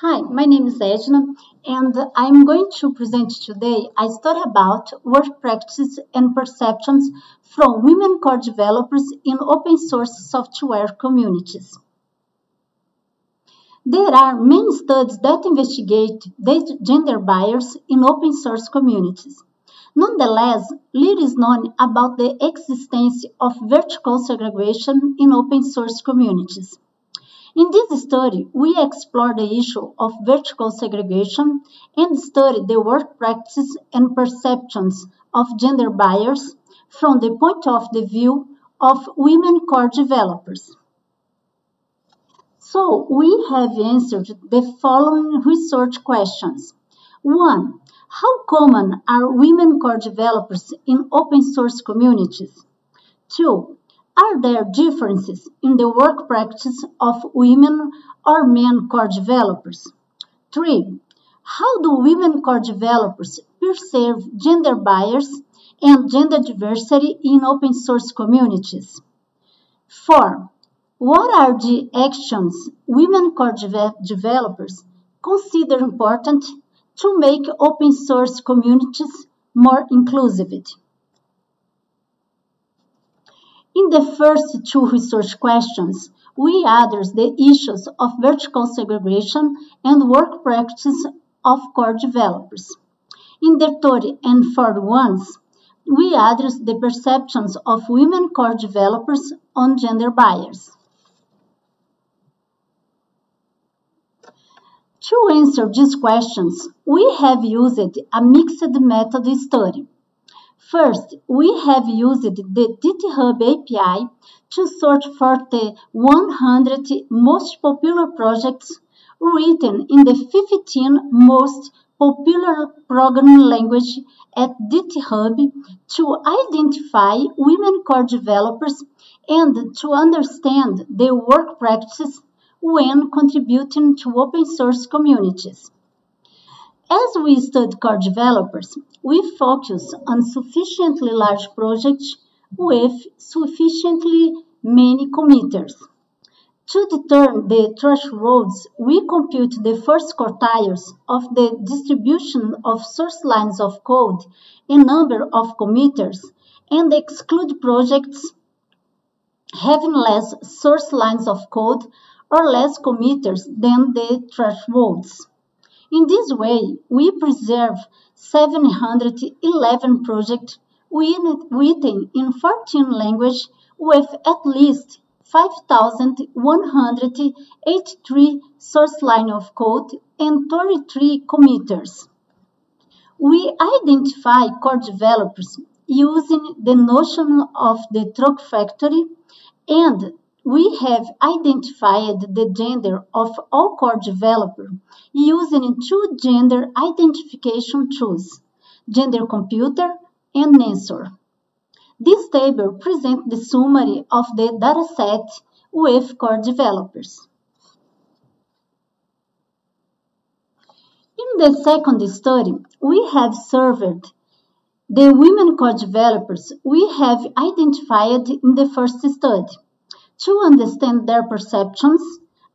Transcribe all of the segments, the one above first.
Hi, my name is Edna, and I'm going to present today a story about work practices and perceptions from women core developers in open source software communities. There are many studies that investigate the gender bias in open source communities. Nonetheless, little is known about the existence of vertical segregation in open source communities. In this study, we explore the issue of vertical segregation and study the work practices and perceptions of gender bias from the point of view of women core developers. So, we have answered the following research questions. 1. How common are women core developers in open source communities? 2. Are there differences in the work practice of women or men core developers? 3. How do women core developers perceive gender bias and gender diversity in open source communities? 4. What are the actions women core developers consider important to make open source communities more inclusive? In the first two research questions, we address the issues of vertical segregation and work practices of core developers. In the third and fourth ones, we address the perceptions of women core developers on gender bias. To answer these questions, we have used a mixed method study. First, we have used the GitHub API to search for the 100 most popular projects written in the 15 most popular programming languages at GitHub to identify women core developers and to understand their work practices when contributing to open source communities. As we study core developers, we focus on sufficiently large projects with sufficiently many committers. To determine the thresholds, we compute the first quartiles of the distribution of source lines of code and number of committers and exclude projects having less source lines of code or less committers than the thresholds. In this way, we preserve 711 projects written in 14 languages with at least 5,183 source lines of code and 33 committers. We identify core developers using the notion of the truck factory, and we have identified the gender of all core developers using two gender identification tools, Gender Computer and Nensor. This table presents the summary of the dataset with core developers. In the second study, we have surveyed the women core developers we have identified in the first study to understand their perceptions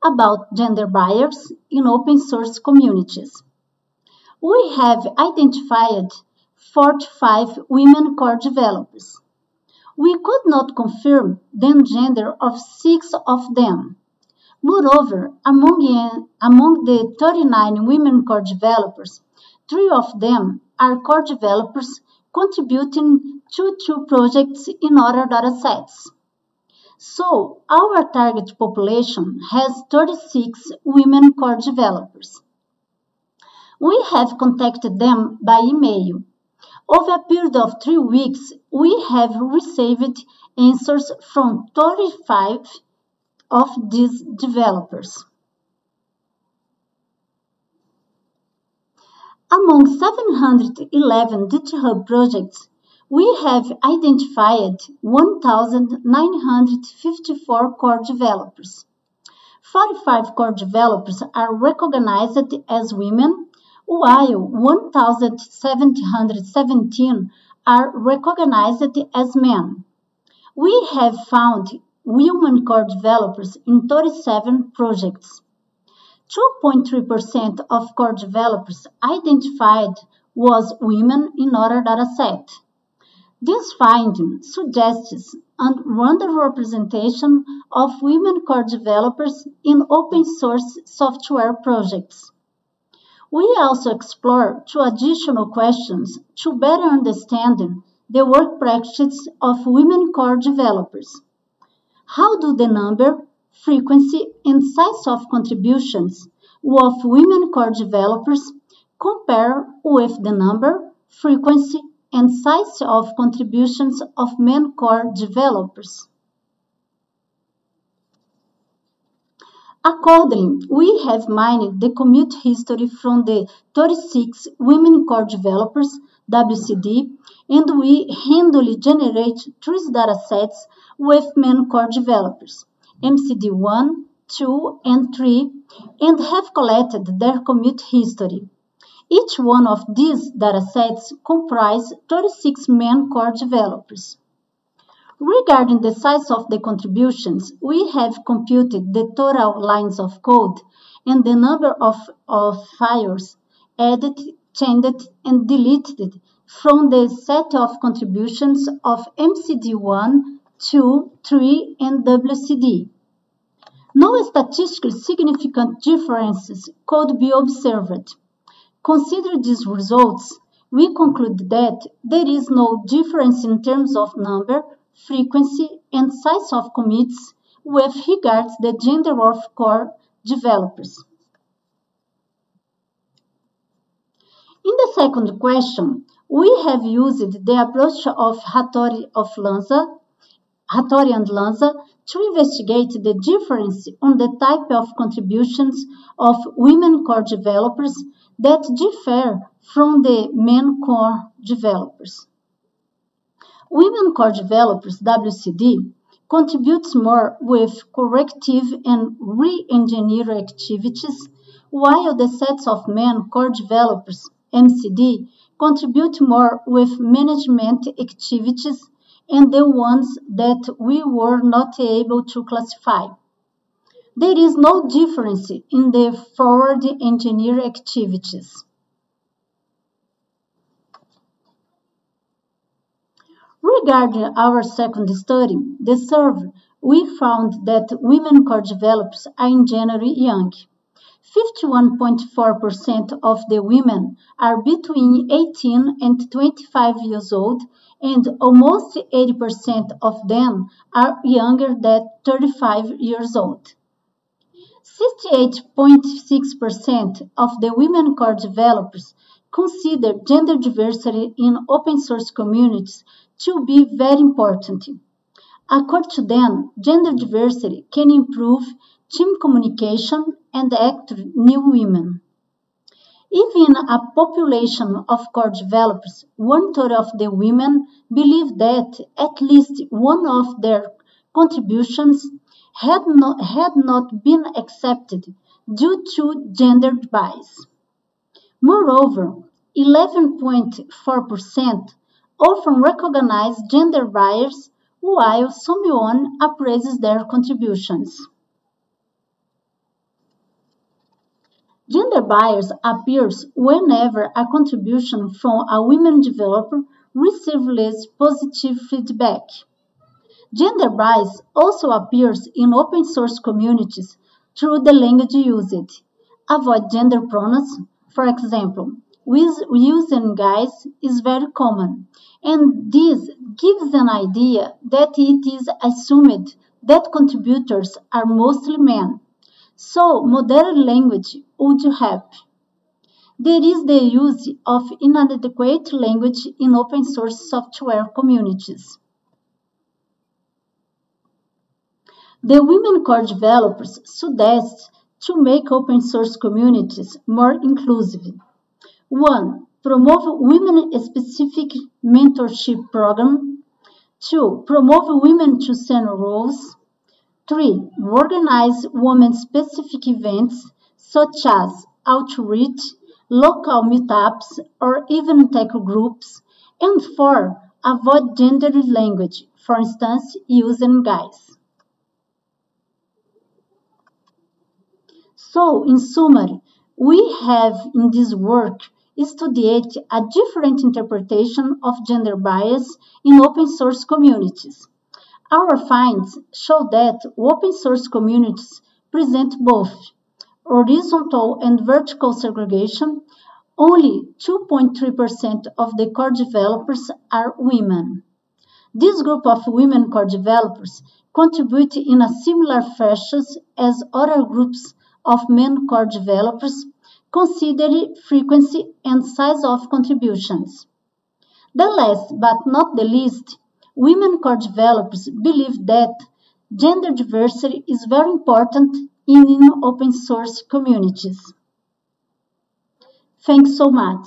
about gender bias in open source communities. We have identified 45 women core developers. We could not confirm the gender of 6 of them. Moreover, among the 39 women core developers, 3 of them are core developers contributing to 2 projects in other datasets. So, our target population has 36 women core developers. We have contacted them by email. Over a period of 3 weeks, we have received answers from 35 of these developers. Among 711 GitHub projects, we have identified 1,954 core developers. 45 core developers are recognized as women, while 1,717 are recognized as men. We have found women core developers in 37 projects. 2.3% of core developers identified was women in other dataset. This finding suggests an underrepresentation of women core developers in open source software projects. We also explore two additional questions to better understand the work practices of women core developers. How do the number, frequency, and size of contributions of women core developers compare with the number, frequency, and size of contributions of men core developers? Accordingly, we have mined the commute history from the 36 Women Core Developers (WCD), and we handily generate three datasets with men core developers (MCD1, 2, and 3), and have collected their commute history. Each one of these datasets comprises 36 men core developers. Regarding the size of the contributions, we have computed the total lines of code and the number of files added, changed, and deleted from the set of contributions of MCD1, 2, 3, and WCD. No statistically significant differences could be observed. Considering these results, we conclude that there is no difference in terms of number, frequency, and size of commits with regards to the gender of core developers. In the second question, we have used the approach of Hattori and Lanza to investigate the difference on the type of contributions of women core developers that differ from the men core developers. Women core developers (WCD) contributes more with corrective and re-engineer activities, while the sets of men core developers (MCD) contribute more with management activities and the ones that we were not able to classify. There is no difference in the forward engineer activities. Regarding our second study, the survey, we found that women core developers are in general young. 51.4% of the women are between 18 and 25 years old, and almost 80% of them are younger than 35 years old. 68.6% of the women core developers consider gender diversity in open source communities to be very important. According to them, gender diversity can improve team communication and attract new women. Even a population of core developers, 1/3 of the women believe that at least one of their contributions had not been accepted due to gender bias. Moreover, 11.4% often recognize gender bias, while someone appraises their contributions. Gender bias appears whenever a contribution from a women developer receives less positive feedback. Gender bias also appears in open source communities through the language used. Avoid gender pronouns, for example, using guys is very common, and this gives an idea that it is assumed that contributors are mostly men. So, modern language would help. There is the use of inadequate language in open source software communities. The women core developers suggest to make open source communities more inclusive. 1. Promote women-specific mentorship program. 2. Promote women to senior roles. 3. Organize women-specific events such as outreach, local meetups, or even tech groups. And 4. Avoid gendered language, for instance, using guys. So, in summary, we have in this work studied a different interpretation of gender bias in open source communities. Our finds show that open source communities present both horizontal and vertical segregation. Only 2.3% of the core developers are women. This group of women core developers contribute in a similar fashion as other groups of men core developers, considering frequency and size of contributions. The last but not the least, women core developers believe that gender diversity is very important in open source communities. Thanks so much.